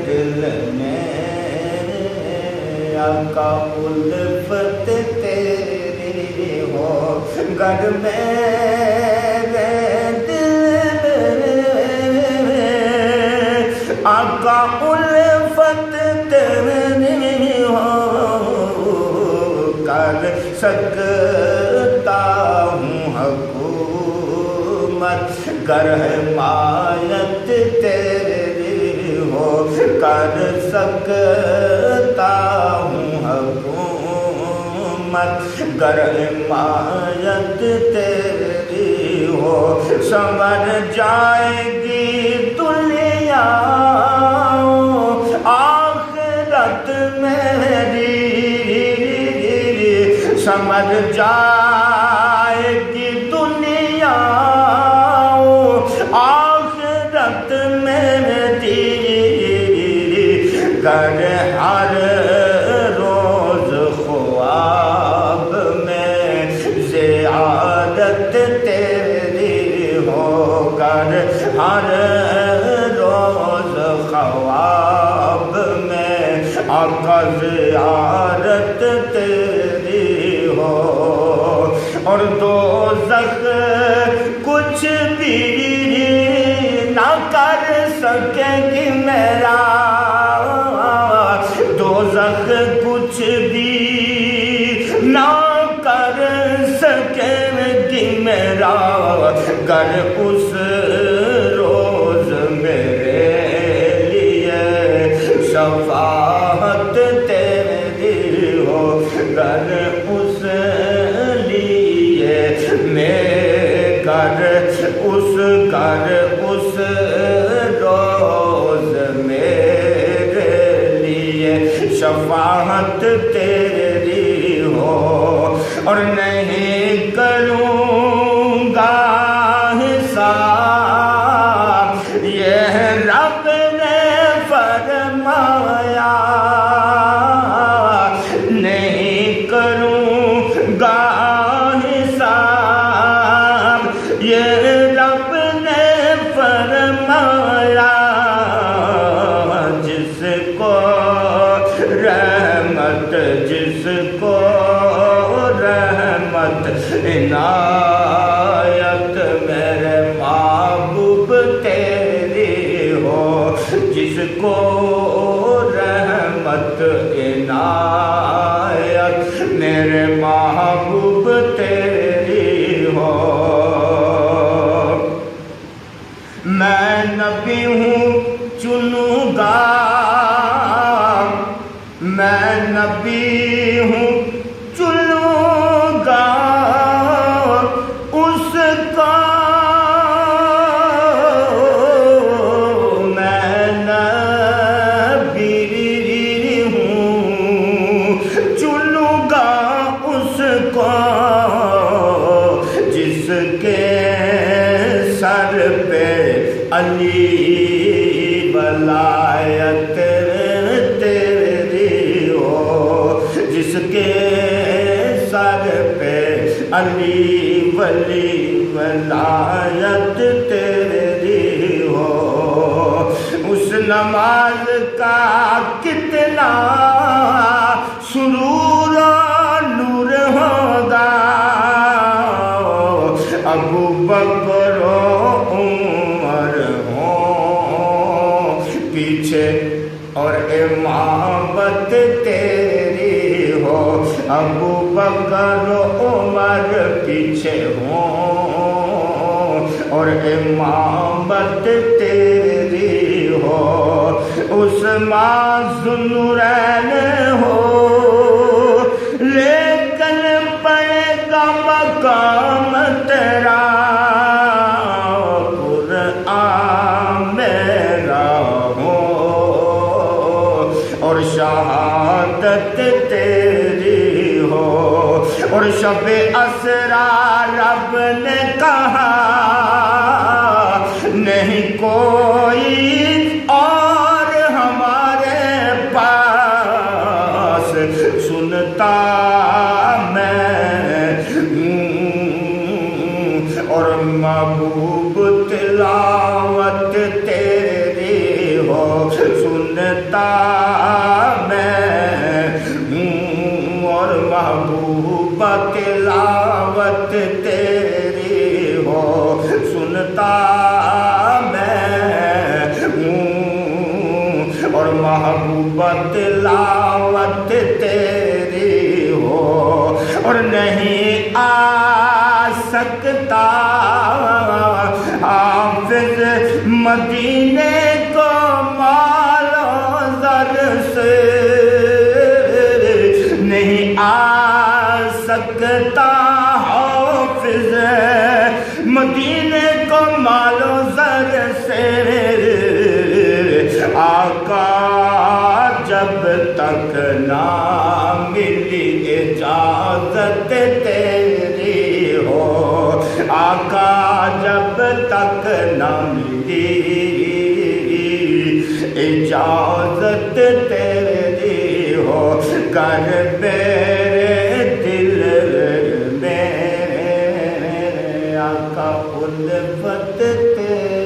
دل میں آقا الفت تیری ہو گھر میرے دل میں آقا الفت تیری ہو کر سکتا ہوں حکومت گر حمایت تیری ہو کر سکتا ہوں حکومت گر حمایت تیری ہو سنور جائے گی دنیا آخرت میری سمجھ جائے گی دنیا آخرت میری گر ہر روز خواب میں زیارت تیری ہو گر ہر روز خواب میں آقا زیارت تیری ہو اور دوزخ کچھ بھی نہ کر سکے گی میرا دوزخ کچھ بھی نہ کر سکے گی میرا گر اس روز میرے لیے شفاعت تیری ہو گر اس لیے میں گر اس روز میرے لیے شفاعت تیری ہو اور نہیں کروں گا حساب یہ رب نے فرمایا نہیں کروں گا حساب یہ رب نے فرمایا جس کو رحمت عنایت میرے محبوب تیری ہو جس کو رحمت عنایت میرے محبوب تیری ہو میں نبی ہوں چنوں گا میں نبی ہوں چنوں گا اس کا میں نبی ہوں چنوں گا اس کو جس کے سر پہ علی ولایت تیری ہو جس کے سر پہ علی ولی ولایت تیری ہو اس نماز کا کتنا سرور و نور ہوگا ابو بکر و عمر ہوں پیچھے اور امامت تیری ہو ابو بکر و عمر پیچھے ہوں اور امامت تیری ہو عثمان ذو النورین ہو لیکن پڑے گا مقام تیرا قرآن میرا ہو اور شہادت تیری ہو اور شب اسرا رب نے کہا نہیں کوئی اور ہمارے پاس سنتا میں اور محبوب تلاوت تیری ہو سنتا میں ہوں اور محبوب تلاوت تیری ہو سنتا میں ہوں اور محبوب تلاوت تیری ہو اور نہیں آ سکتا حافظ مدینے کو مال و زر سے نہیں آ سکتا حافظ مدینے کو مال و زر سے آقا جب تک نہ ملی اجازت تیری ہو آقا جب تک نہ ملی اجازت تیری ہو کر میرے دل میں آقا الفت تیری